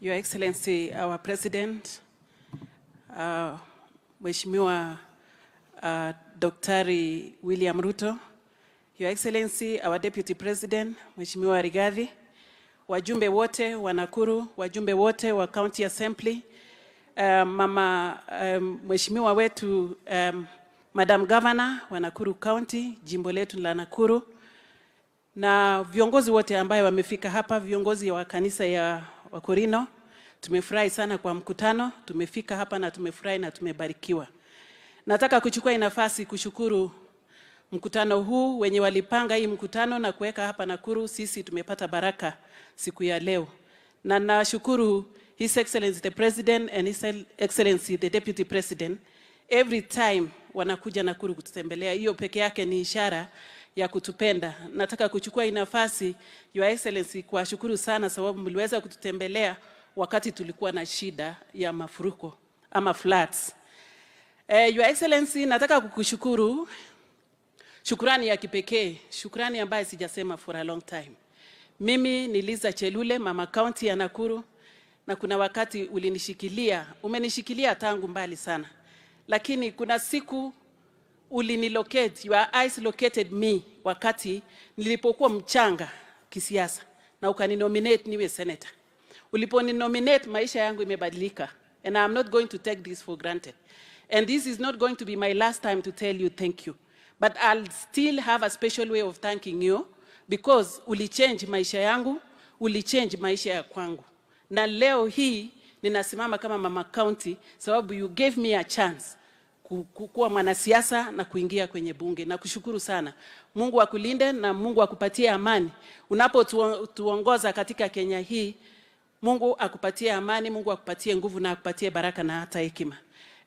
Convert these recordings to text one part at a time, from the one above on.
Your Excellency, our President, Mheshimiwa Daktari William Ruto, Your Excellency, our Deputy President, Mheshimiwa Rigathi, wajumbe wote wa Nakuru, wajumbe wote wa County Assembly, Mheshimiwa wetu Madam Governor wa Nakuru County, jimbo letu la Nakuru, na viongozi wote ambao wamefika hapa, viongozi wa kanisa ya Wakorino. Tumefurahi sana kwa mkutano, tumefika hapa na tumefurahi na tumebarikiwa. Nataka kuchukua nafasi kushukuru mkutano huu, wenye walipanga hii mkutano na kuweka hapa Nakuru. Sisi tumepata baraka siku ya leo. Na nashukuru His Excellency the President and His Excellency the Deputy President. Every time wanakuja Nakuru kututembelea, hiyo peke yake ni ishara ya kutupenda. Nataka kuchukua nafasi, Your Excellency, kuwashukuru sana sababu mliweza kututembelea wakati tulikuwa na shida ya mafuriko ama floods. Your Excellency, nataka kukushukuru shukrani ya kipekee, shukrani ambayo sijasema for a long time. Mimi ni Liza Chelule, mama county ya Nakuru, na kuna wakati ulinishikilia, umenishikilia tangu mbali sana. Lakini kuna siku ulinilocate, your eyes located me wakati nilipokuwa mchanga kisiasa na ukaninominate niwe senator. Uliponi-nominate, maisha yangu imebadilika, and I'm not going to take this for granted. And this is not going to be my last time to tell you thank you. But I'll still have a special way of thanking you because ulichange maisha yangu, ulichange maisha ya kwangu. Na leo hii ninasimama kama mama county sababu you gave me a chance kuwa mwanasiasa na kuingia kwenye bunge. Na kushukuru sana. Mungu akulinde na Mungu akupatie amani. Unapotuongoza katika Kenya hii, Mungu akupatie amani, Mungu akupatie nguvu na akupatie baraka na hata hekima.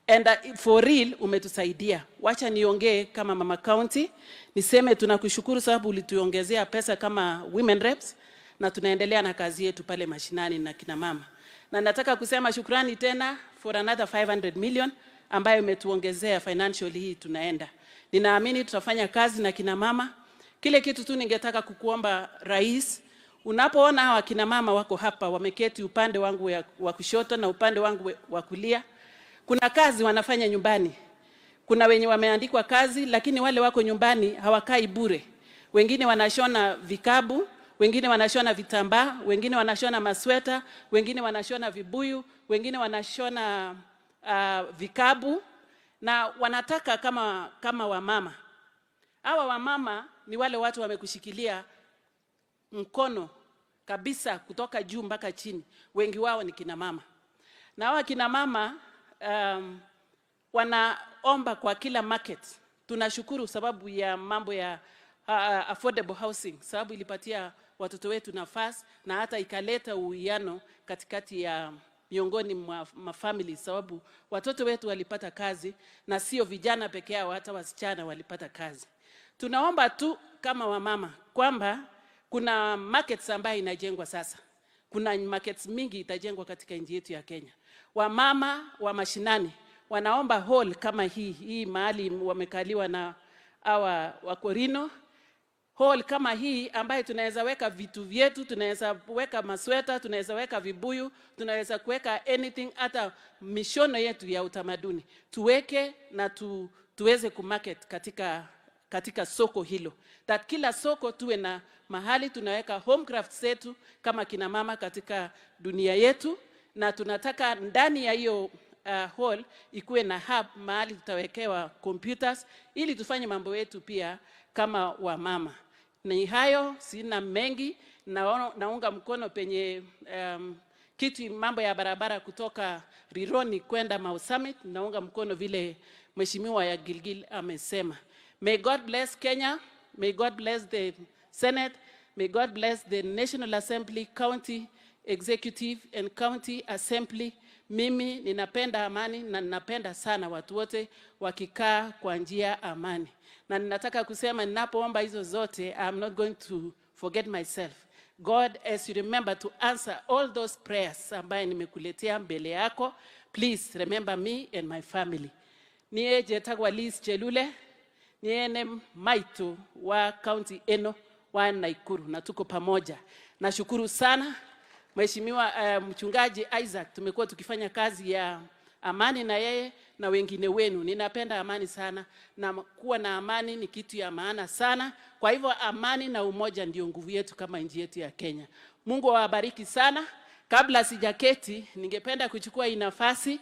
And for real umetusaidia. Wacha niongee kama mama county, niseme tunakushukuru sababu ulituongezea pesa kama women reps na tunaendelea na kazi yetu pale mashinani na kina mama. Na nataka kusema shukrani tena for another 500 million ambayo umetuongezea financially hii tunaenda. Ninaamini tutafanya kazi na kina mama. Kile kitu tu ningetaka kukuomba Rais, unapoona hawa kina mama wako hapa wameketi upande wangu wa kushoto na upande wangu wa kulia, kuna kazi wanafanya nyumbani. Kuna wenye wameandikwa kazi lakini wale wako nyumbani hawakai bure. Wengine wanashona vikabu, wengine wanashona vitambaa, wengine wanashona masweta, wengine wanashona vibuyu, wengine wanashona vikabu, na wanataka kama wamama. Hawa wamama ni wale watu wamekushikilia mkono kabisa kutoka juu mpaka chini. Wengi wao ni kina mama. Na hawa kina mama wanaomba kwa kila market. Tunashukuru sababu ya mambo ya affordable housing, sababu ilipatia watoto wetu nafasi na hata ikaleta uwiano katikati ya miongoni mwa family, sababu watoto wetu walipata kazi na sio vijana peke yao, hata wasichana walipata kazi. Tunaomba tu kama wamama kwamba kuna markets ambayo inajengwa sasa. Kuna markets mingi itajengwa katika nchi yetu ya Kenya. Wamama wa mashinani wanaomba hall kama hii mahali wamekaliwa na hawa Wakorino. Hall kama hii ambayo tunaweza weka vitu vyetu, tunaweza weka masweta, tunaweza weka vibuyu, tunaweza kuweka anything, hata mishono yetu ya utamaduni. Tuweke na tuweze kumarket katika soko hilo. That kila soko tuwe na mahali tunaweka home crafts zetu kama kina mama katika dunia yetu, na tunataka ndani ya hiyo hall ikuwe na hub mahali tutawekewa computers ili tufanye mambo yetu pia kama wamama. Ni hayo, sina mengi, naunga mkono penye kitu mambo ya barabara kutoka Rironi kwenda Mau Summit, naunga mkono vile Mheshimiwa ya Gilgil amesema. May God bless Kenya, may God bless the Senate, may God bless the National Assembly, County Executive and County Assembly. Mimi ninapenda amani na ninapenda sana watu wote wakikaa kwa njia amani. Na ninataka kusema ninapoomba hizo zote, I'm not going to forget myself. God, as you remember to answer all those prayers ambaye nimekuletea mbele yako, please remember me and my family. Niye Jetagwa Liz Chelule, niye Maito wa county eno wa Nakuru, na tuko pamoja. Nashukuru sana Mheshimiwa Mchungaji Isaac, tumekuwa tukifanya kazi ya amani na yeye na wengine wenu. Ninapenda amani sana, na kuwa na amani ni kitu ya maana sana. Kwa hivyo amani na umoja ndio nguvu yetu kama nchi yetu ya Kenya. Mungu awabariki sana. Kabla sijaketi, ningependa kuchukua hii nafasi